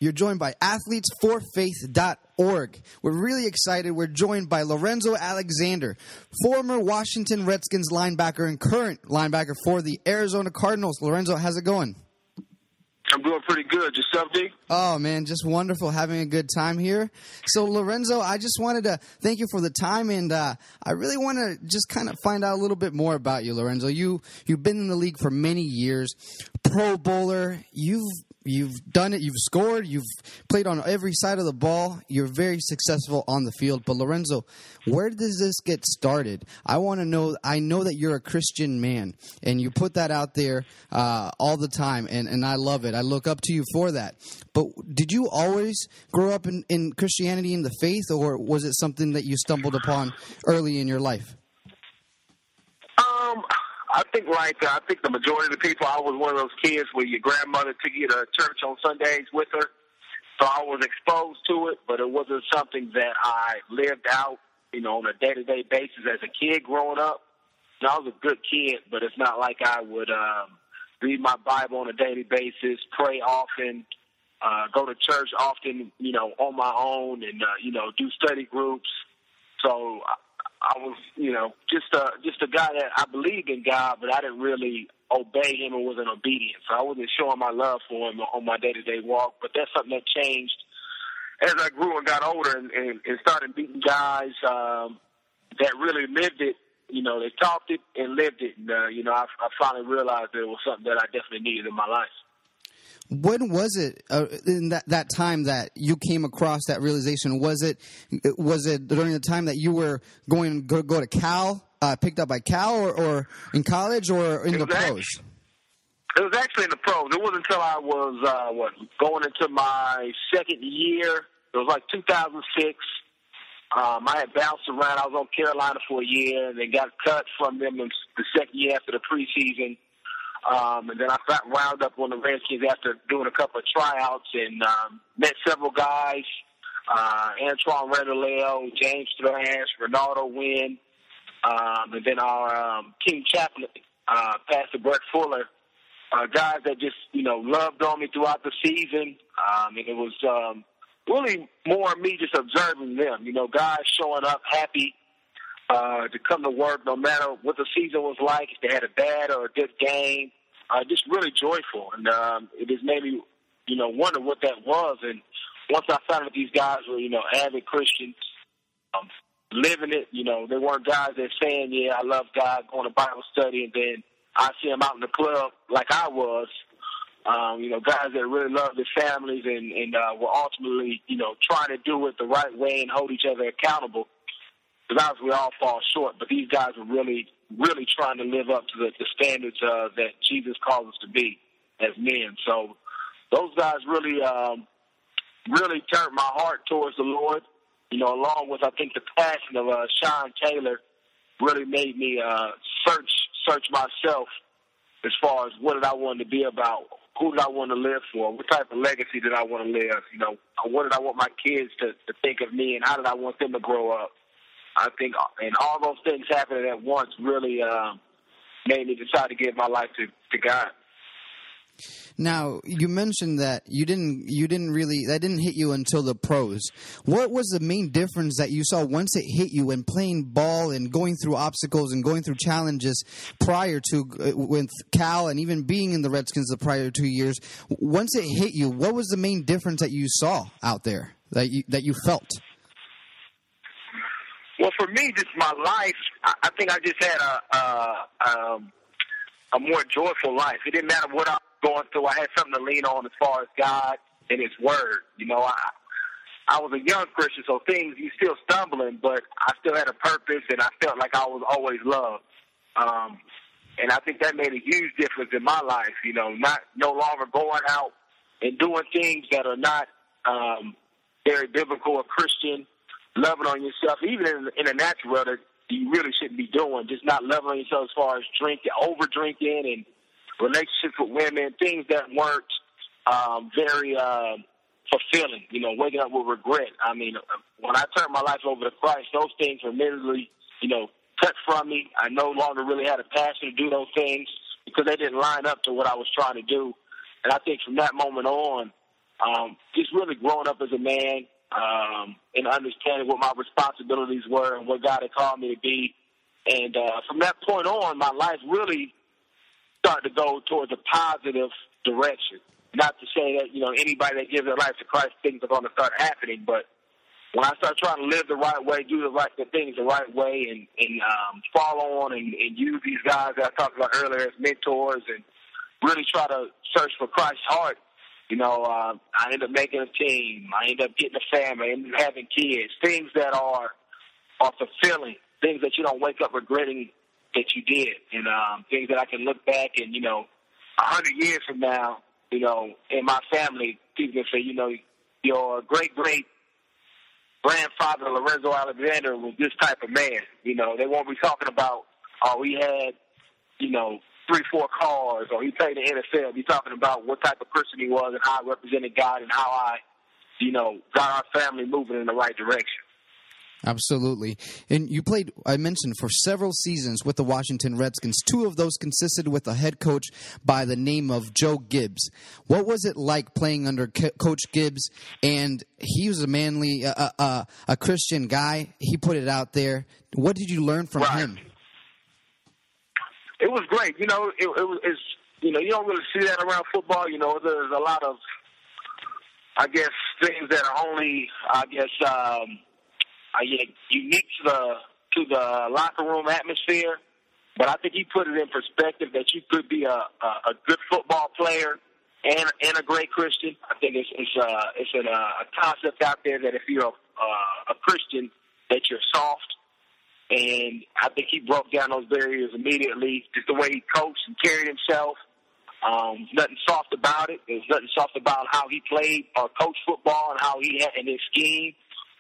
You're joined by athletesforfaith.org. We're really excited. We're joined by Lorenzo Alexander, former Washington Redskins linebacker and current linebacker for the Arizona Cardinals. Lorenzo, how's it going? I'm doing pretty good. Yourself, D? Oh, man, just wonderful, having a good time here. So, Lorenzo, I just wanted to thank you for the time, and I really want to just kind of find out a little bit more about you, Lorenzo. You've been in the league for many years, Pro Bowler. You've done it. You've scored. You've played on every side of the ball. You're very successful on the field. But, Lorenzo, where does this get started? I want to know. I know that you're a Christian man, and you put that out there all the time, and I love it. I look up to you for that. But did you always grow up in Christianity, in the faith, or was it something that you stumbled upon early in your life? I think the majority of the people, I was one of those kids where your grandmother took you to church on Sundays with her. So I was exposed to it, but it wasn't something that I lived out, on a day-to-day basis as a kid growing up. And I was a good kid, but it's not like I would read my Bible on a daily basis, pray often, go to church often, on my own and, do study groups. So I was, just a guy that I believed in God, but I didn't really obey him and wasn't obedient. So I wasn't showing my love for him on my day-to-day walk. But that's something that changed as I grew and got older and started meeting guys that really lived it. They talked it and lived it. And, I finally realized that it was something that I definitely needed in my life. When was it in that time that you came across that realization? Was it during the time that you were going to go to Cal, picked up by Cal, or in college, or in the pros? It was actually in the pros. It wasn't until I was going into my second year. It was like 2006. I had bounced around. I was on Carolina for a year, and then got cut from them in the second year after the preseason. And then I got wound up on the Redskins after doing a couple of tryouts and met several guys, Antoine Randall, James Thrash, Ronaldo Wynn, and then our team chaplain, Pastor Brett Fuller, guys that just, loved on me throughout the season. And it was really more me just observing them, guys showing up happy to come to work no matter what the season was like, if they had a bad or a good game, just really joyful. And it just made me, wonder what that was. And once I found out these guys were, avid Christians, living it, they weren't guys that saying, yeah, I love God, going to Bible study, and then I see them out in the club like I was, guys that really love their families and were ultimately, trying to do it the right way and hold each other accountable. Because obviously we all fall short, but these guys are really, really trying to live up to the standards that Jesus calls us to be as men. So those guys really, really turned my heart towards the Lord. Along with I think the passion of Sean Taylor really made me search myself as far as what did I want to be about, who did I want to live for, what type of legacy did I want to live. What did I want my kids to think of me, and how did I want them to grow up. I think, and all those things happening at once really made me decide to give my life to God. Now, you mentioned that you didn't really, that didn't hit you until the pros. What was the main difference that you saw once it hit you when playing ball and going through obstacles and going through challenges prior to with Cal and even being in the Redskins the prior 2 years? Once it hit you, what was the main difference that you saw out there that you felt? Well, for me, just my life, I think I just had a more joyful life. It didn't matter what I was going through. I had something to lean on as far as God and His Word. I was a young Christian, so things, you still stumbling, but I still had a purpose, and I felt like I was always loved. And I think that made a huge difference in my life, no longer going out and doing things that are not very biblical or Christian, loving on yourself, even in a natural world that you really shouldn't be doing, just not loving on yourself as far as over drinking and relationships with women, things that weren't very fulfilling, waking up with regret. I mean, when I turned my life over to Christ, those things were immediately, cut from me. I no longer really had a passion to do those things because they didn't line up to what I was trying to do. And I think from that moment on, just really growing up as a man and understanding what my responsibilities were and what God had called me to be. And from that point on, my life really started to go towards a positive direction. Not to say that, anybody that gives their life to Christ, things are going to start happening, but when I start trying to live the right way, do the things the right way, and follow on and use these guys that I talked about earlier as mentors and really try to search for Christ's heart, I end up making a team. I end up getting a family. I end up having kids, things that are fulfilling, things that you don't wake up regretting that you did, and things that I can look back and, 100 years from now, in my family, people can say, your great-great grandfather Lorenzo Alexander was this type of man. They won't be talking about, he had, 3-4 cars, or he played in the NFL. They'll be talking about what type of person he was and how I represented God and how I, got our family moving in the right direction. Absolutely. And you played, I mentioned, for several seasons with the Washington Redskins. 2 of those consisted with a head coach by the name of Joe Gibbs. What was it like playing under Coach Gibbs? And he was a manly, a Christian guy. He put it out there. What did you learn from him? It was great. You don't really see that around football. There's a lot of, things that are only, unique to the locker room atmosphere, but I think he put it in perspective that you could be a good football player and a great Christian. I think it's a concept out there that if you're a Christian, that you're soft, and I think he broke down those barriers immediately. Just the way he coached and carried himself, nothing soft about it. There's nothing soft about how he played or coached football and how he had in his scheme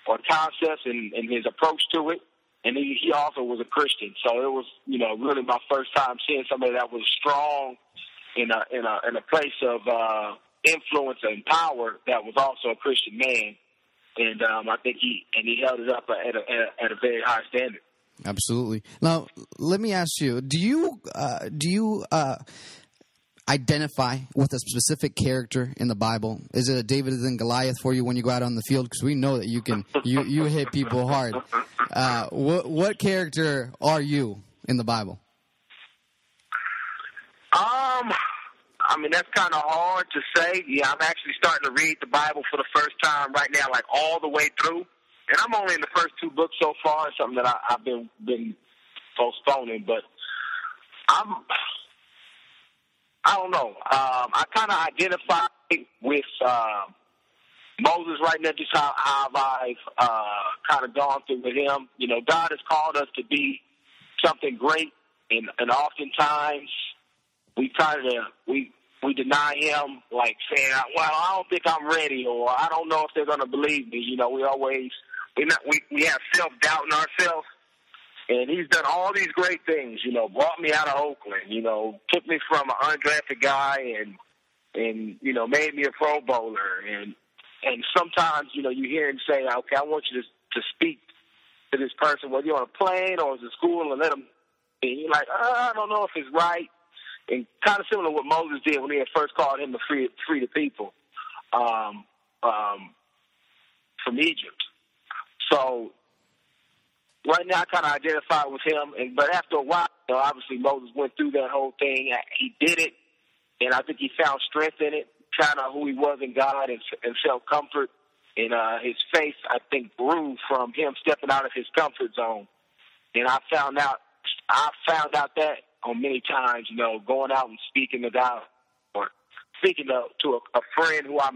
or concepts and his approach to it. And he also was a Christian. So it was, really my first time seeing somebody that was strong in a place of influence and power that was also a Christian man. And I think he held it up at a very high standard. Absolutely. Now, let me ask you, do you identify with a specific character in the Bible? Is it a David and Goliath for you when you go out on the field? Because we know that you hit people hard. What character are you in the Bible? That's kind of hard to say. Yeah, I'm actually starting to read the Bible for the first time right now, like all the way through. And I'm only in the first 2 books so far. It's something that I've been postponing, but I don't know. I kind of identify with Moses right now, just how I've kind of gone through with him. God has called us to be something great, and oftentimes we deny him, like saying, "Well, I don't think I'm ready," or "I don't know if they're going to believe me." We have self-doubt in ourselves. And he's done all these great things, brought me out of Oakland, took me from an undrafted guy and made me a Pro Bowler. And sometimes, you hear him say, okay, I want you to speak to this person, whether you're on a plane or it's a school, and let him, and you're like, I don't know if it's right. And kind of similar to what Moses did when he had first called him to free the people from Egypt. So right now, I kind of identify with him, but after a while, obviously Moses went through that whole thing. He did it, and I think he found strength in it, kind of who he was in God and felt comfort. And his faith, I think, grew from him stepping out of his comfort zone. And I found out that on many times, going out and speaking to God or speaking to a friend who I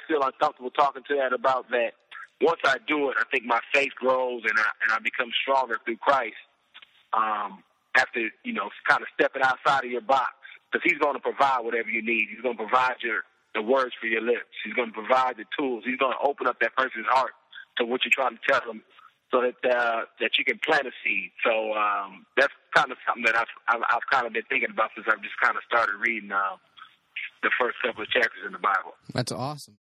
feel uncomfortable talking to that about that. Once I do it, I think my faith grows and I become stronger through Christ. After, kind of stepping outside of your box, because he's going to provide whatever you need. He's going to provide the words for your lips. He's going to provide the tools. He's going to open up that person's heart to what you're trying to tell them, so that you can plant a seed. So that's kind of something that I've kind of been thinking about since I've just kind of started reading the first couple of chapters in the Bible. That's awesome.